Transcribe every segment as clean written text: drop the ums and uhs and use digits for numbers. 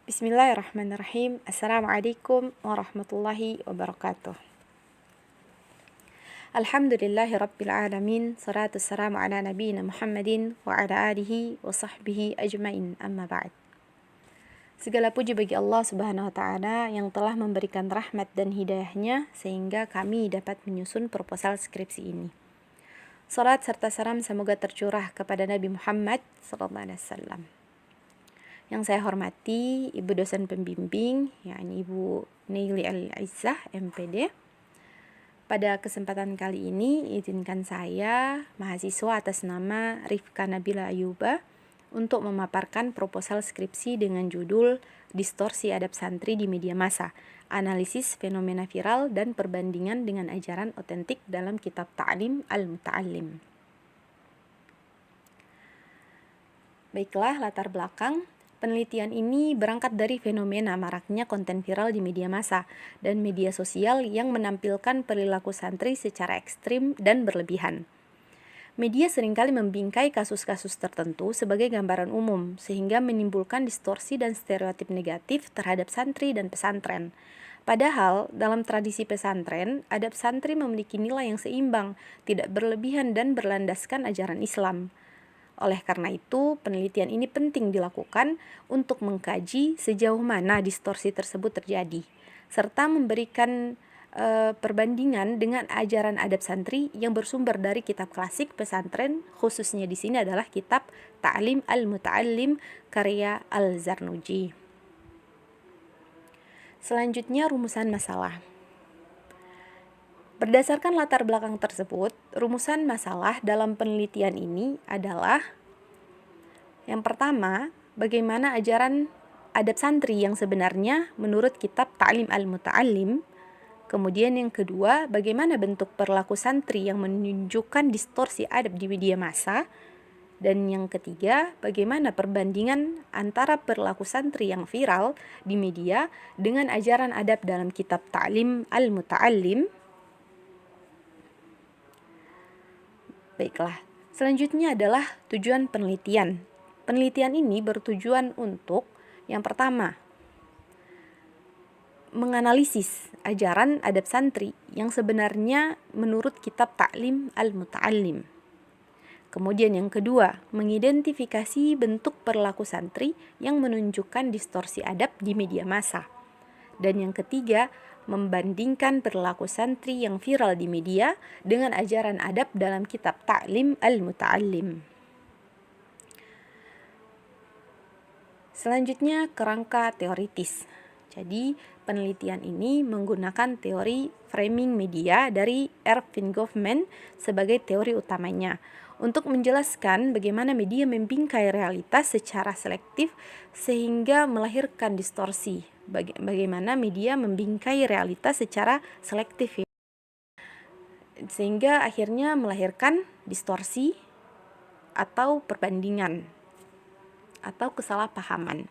Bismillahirrahmanirrahim. Assalamualaikum warahmatullahi wabarakatuh. Alhamdulillahi rabbil alamin. Salatu wassalamu ala nabiyina Muhammadin wa ala alihi wa sahbihi ajmain. Amma ba'd. Segala puji bagi Allah Subhanahu wa taala yang telah memberikan rahmat dan hidayahnya sehingga kami dapat menyusun proposal skripsi ini. Salat serta salam semoga tercurah kepada Nabi Muhammad sallallahu alaihi wasallam. Yang saya hormati Ibu dosen pembimbing, yakni Ibu Neili Al-Izzah, MPD. Pada kesempatan kali ini, izinkan saya, mahasiswa atas nama Rifka Nabila Ayuba, untuk memaparkan proposal skripsi dengan judul Distorsi Adab Santri di Media Massa, Analisis Fenomena Viral dan Perbandingan dengan Ajaran Otentik dalam Kitab Ta'lim Al-Muta'allim. Baiklah, latar belakang. Penelitian ini berangkat dari fenomena maraknya konten viral di media massa dan media sosial yang menampilkan perilaku santri secara ekstrim dan berlebihan. Media seringkali membingkai kasus-kasus tertentu sebagai gambaran umum, sehingga menimbulkan distorsi dan stereotip negatif terhadap santri dan pesantren. Padahal, dalam tradisi pesantren, adab santri memiliki nilai yang seimbang, tidak berlebihan dan berlandaskan ajaran Islam. Oleh karena itu, penelitian ini penting dilakukan untuk mengkaji sejauh mana distorsi tersebut terjadi, serta memberikan perbandingan dengan ajaran adab santri yang bersumber dari kitab klasik pesantren, khususnya di sini adalah kitab Ta'lim Al-Muta'allim karya Al-Zarnuji. Selanjutnya, rumusan masalah. Berdasarkan latar belakang tersebut, rumusan masalah dalam penelitian ini adalah: yang pertama, bagaimana ajaran adab santri yang sebenarnya menurut kitab Ta'lim Al-Muta'allim. Kemudian yang kedua, bagaimana bentuk perilaku santri yang menunjukkan distorsi adab di media massa. Dan yang ketiga, bagaimana perbandingan antara perilaku santri yang viral di media dengan ajaran adab dalam kitab Ta'lim Al-Muta'allim. Baiklah, selanjutnya adalah tujuan penelitian. Penelitian ini bertujuan untuk, yang pertama, menganalisis ajaran adab santri yang sebenarnya menurut kitab Ta'lim Al-Muta'allim. Kemudian yang kedua, mengidentifikasi bentuk perilaku santri yang menunjukkan distorsi adab di media massa. Dan yang ketiga, membandingkan perilaku santri yang viral di media dengan ajaran adab dalam kitab Ta'lim Al-Muta'allim. Selanjutnya, kerangka teoritis. Jadi, penelitian ini menggunakan teori framing media dari Erving Goffman sebagai teori utamanya untuk menjelaskan bagaimana media membingkai realitas secara selektif sehingga melahirkan distorsi. Bagaimana media membingkai realitas secara selektif sehingga akhirnya melahirkan distorsi atau perbandingan atau kesalahpahaman.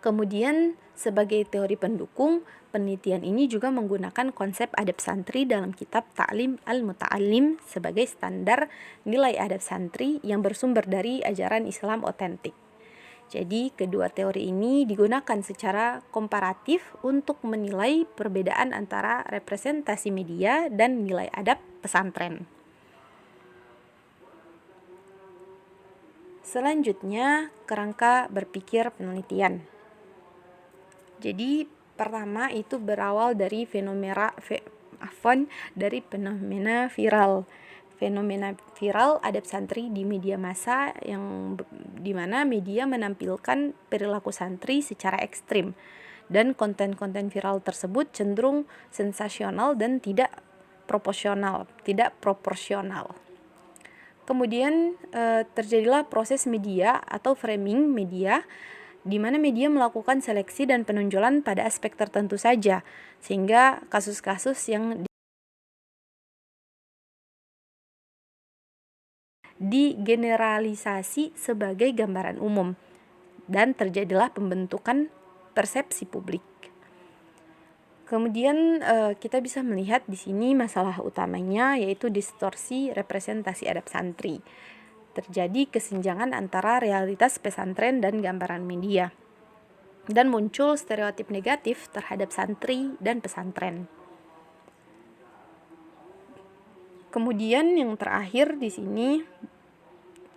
Kemudian sebagai teori pendukung, penelitian ini juga menggunakan konsep adab santri dalam kitab Ta'lim Al-Muta'allim sebagai standar nilai adab santri yang bersumber dari ajaran Islam otentik. Jadi, kedua teori ini digunakan secara komparatif untuk menilai perbedaan antara representasi media dan nilai adab pesantren. Selanjutnya, kerangka berpikir penelitian. Jadi, pertama itu berawal dari fenomena viral. Fenomena viral adab santri di media massa yang dimana media menampilkan perilaku santri secara ekstrim dan konten-konten viral tersebut cenderung sensasional dan tidak proporsional. Kemudian terjadilah proses media atau framing media di mana media melakukan seleksi dan penonjolan pada aspek tertentu saja sehingga kasus-kasus yang digeneralisasi sebagai gambaran umum dan terjadilah pembentukan persepsi publik. Kemudian kita bisa melihat di sini masalah utamanya yaitu distorsi representasi adab santri. Terjadi kesenjangan antara realitas pesantren dan gambaran media. dan muncul stereotip negatif terhadap santri dan pesantren. Kemudian yang terakhir di sini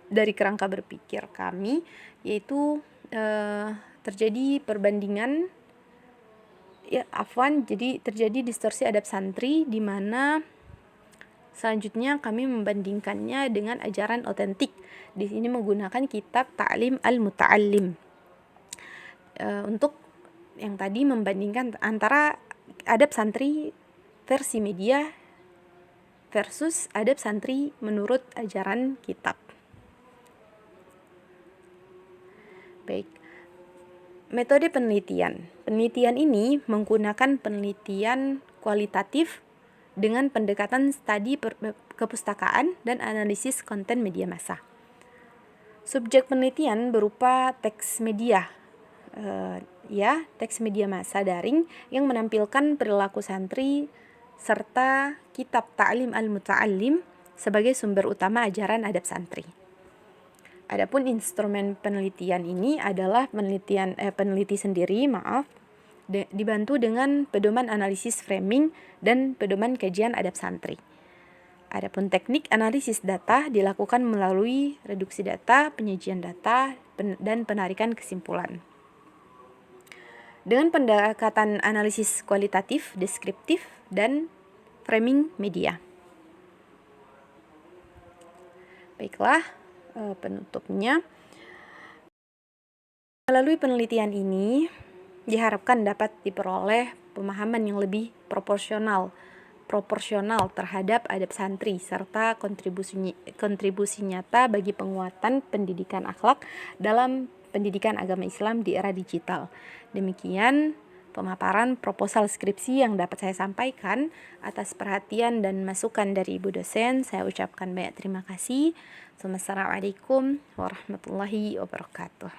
dari kerangka berpikir kami yaitu terjadi perbandingan jadi terjadi distorsi adab santri, di mana selanjutnya kami membandingkannya dengan ajaran otentik. Di sini menggunakan kitab Ta'lim al-Muta'allim. Untuk yang tadi membandingkan antara adab santri versi media versus adab santri menurut ajaran kitab. Baik. Metode penelitian. Penelitian ini menggunakan penelitian kualitatif dengan pendekatan studi kepustakaan dan analisis konten media massa. Subjek penelitian berupa teks media, teks media massa daring yang menampilkan perilaku santri serta kitab Ta'lim al-Muta'allim sebagai sumber utama ajaran adab santri. Adapun instrumen penelitian ini adalah peneliti sendiri, dibantu dengan pedoman analisis framing dan pedoman kajian adab santri. Adapun teknik analisis data dilakukan melalui reduksi data, penyajian data, dan penarikan kesimpulan. Dengan pendekatan analisis kualitatif, deskriptif, dan framing media. Baiklah, penutupnya. Melalui penelitian ini diharapkan dapat diperoleh pemahaman yang lebih proporsional terhadap adab santri serta kontribusi nyata bagi penguatan pendidikan akhlak dalam pendidikan agama Islam di era digital. Demikian pemaparan proposal skripsi yang dapat saya sampaikan. Atas perhatian dan masukan dari Ibu dosen, saya ucapkan banyak terima kasih. Assalamualaikum warahmatullahi wabarakatuh.